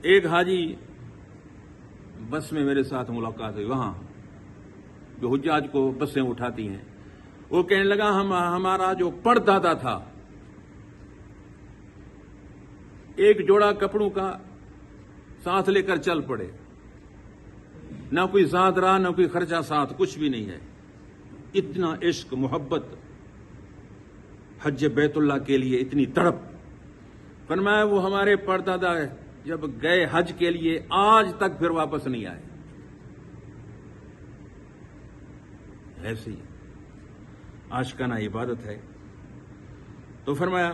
ایک حاجی بس میں میرے ساتھ ملاقات ہوئی، وہاں جو حجاج کو بسیں اٹھاتی ہیں، وہ کہنے لگا ہمارا جو پردادا تھا ایک جوڑا کپڑوں کا ساتھ لے کر چل پڑے، نہ کوئی زاد رہا نہ کوئی خرچہ ساتھ، کچھ بھی نہیں ہے۔ اتنا عشق محبت حج بیت اللہ کے لیے، اتنی تڑپ۔ فرمایا وہ ہمارے پردادا جب گئے حج کے لیے آج تک پھر واپس نہیں آئے۔ ایسی عاشقانہ عبادت ہے۔ تو فرمایا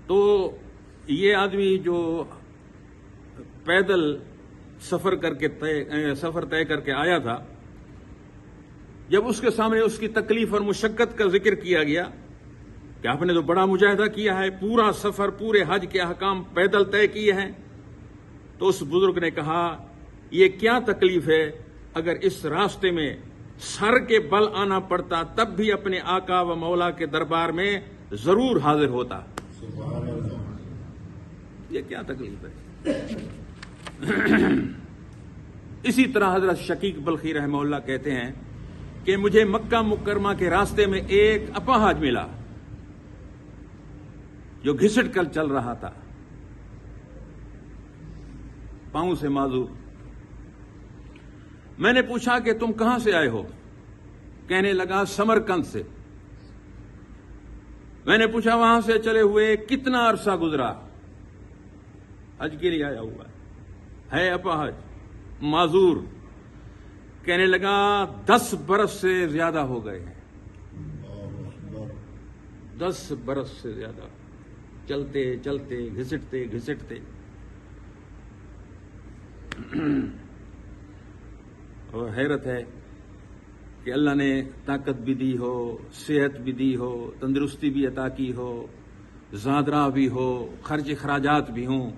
تو یہ آدمی جو پیدل سفر طے کر کے آیا تھا، جب اس کے سامنے اس کی تکلیف اور مشقت کا ذکر کیا گیا کہ آپ نے تو بڑا مجاہدہ کیا ہے، پورا سفر پورے حج کے احکام پیدل طے کیے ہیں، تو اس بزرگ نے کہا یہ کیا تکلیف ہے، اگر اس راستے میں سر کے بل آنا پڑتا تب بھی اپنے آقا و مولا کے دربار میں ضرور حاضر ہوتا۔ یہ کیا تکلیف ہے؟ اسی طرح حضرت شقیق بلخی رحمہ اللہ کہتے ہیں کہ مجھے مکہ مکرمہ کے راستے میں ایک اپاہج ملا جو گھسٹ کر چل رہا تھا، پاؤں سے معذور۔ میں نے پوچھا کہ تم کہاں سے آئے ہو؟ کہنے لگا سمرقند سے۔ میں نے پوچھا وہاں سے چلے ہوئے کتنا عرصہ گزرا؟ حج کے لیے آیا ہوا ہے اپاہج معذور۔ کہنے لگا 10 برس سے زیادہ ہو گئے ہیں، 10 برس سے زیادہ، چلتے چلتے گھسٹتے گھسٹتے۔ اور حیرت ہے کہ اللہ نے طاقت بھی دی ہو، صحت بھی دی ہو، تندرستی بھی عطا کی ہو، زادرہ بھی ہو، خرچ اخراجات بھی ہوں،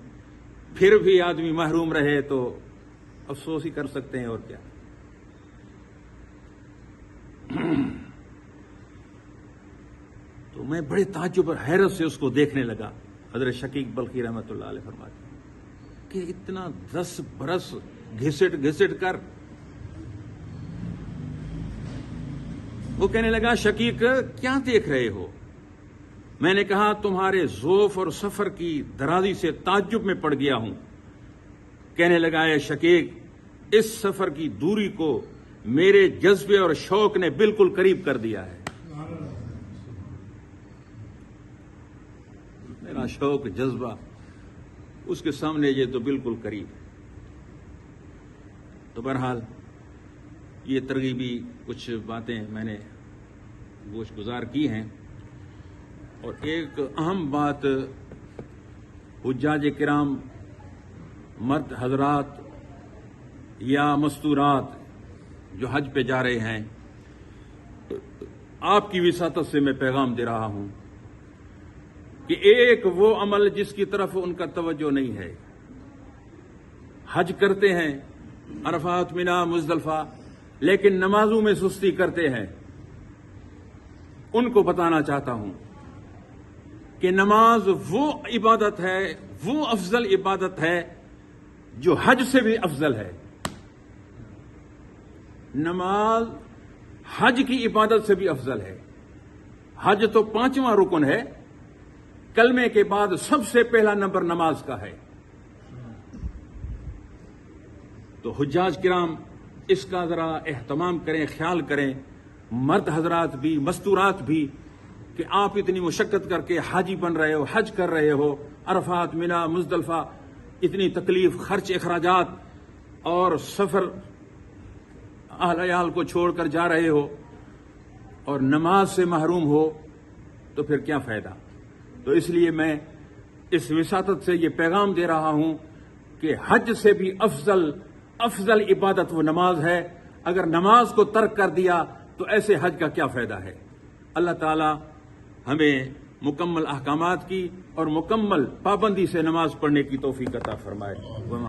پھر بھی آدمی محروم رہے تو افسوس ہی کر سکتے ہیں، اور کیا۔ تو میں بڑے تعجب اور حیرت سے اس کو دیکھنے لگا۔ حضرت شقیق بلخی رحمۃ اللہ علیہ فرماتے ہیں کہ اتنا 10 برس گھسٹ کر۔ وہ کہنے لگا شقیق کیا دیکھ رہے ہو؟ میں نے کہا تمہارے ذوف اور سفر کی درازی سے تعجب میں پڑ گیا ہوں۔ کہنے لگا اے شقیق اس سفر کی دوری کو میرے جذبے اور شوق نے بالکل قریب کر دیا ہے۔ میرا شوق جذبہ اس کے سامنے یہ تو بالکل قریب ہے۔ تو بہرحال یہ ترغیبی کچھ باتیں میں نے گوش گزار کی ہیں، اور ایک اہم بات حجاج کرام مرد حضرات یا مستورات جو حج پہ جا رہے ہیں، آپ کی وساطت سے میں پیغام دے رہا ہوں کہ ایک وہ عمل جس کی طرف ان کا توجہ نہیں ہے، حج کرتے ہیں عرفات منا مزدلفہ، لیکن نمازوں میں سستی کرتے ہیں، ان کو بتانا چاہتا ہوں کہ نماز وہ عبادت ہے، وہ افضل عبادت ہے جو حج سے بھی افضل ہے۔ نماز حج کی عبادت سے بھی افضل ہے۔ حج تو 5واں رکن ہے، کلمے کے بعد سب سے پہلا نمبر نماز کا ہے۔ تو حجاج کرام اس کا ذرا اہتمام کریں، خیال کریں، مرد حضرات بھی مستورات بھی، کہ آپ اتنی مشقت کر کے حاجی بن رہے ہو، حج کر رہے ہو، عرفات منا مزدلفہ، اتنی تکلیف، خرچ اخراجات اور سفر اہل عیال کو چھوڑ کر جا رہے ہو، اور نماز سے محروم ہو تو پھر کیا فائدہ؟ تو اس لیے میں اس وساطت سے یہ پیغام دے رہا ہوں کہ حج سے بھی افضل عبادت وہ نماز ہے۔ اگر نماز کو ترک کر دیا تو ایسے حج کا کیا فائدہ ہے؟ اللہ تعالی ہمیں مکمل احکامات کی اور مکمل پابندی سے نماز پڑھنے کی توفیق عطا فرمائے۔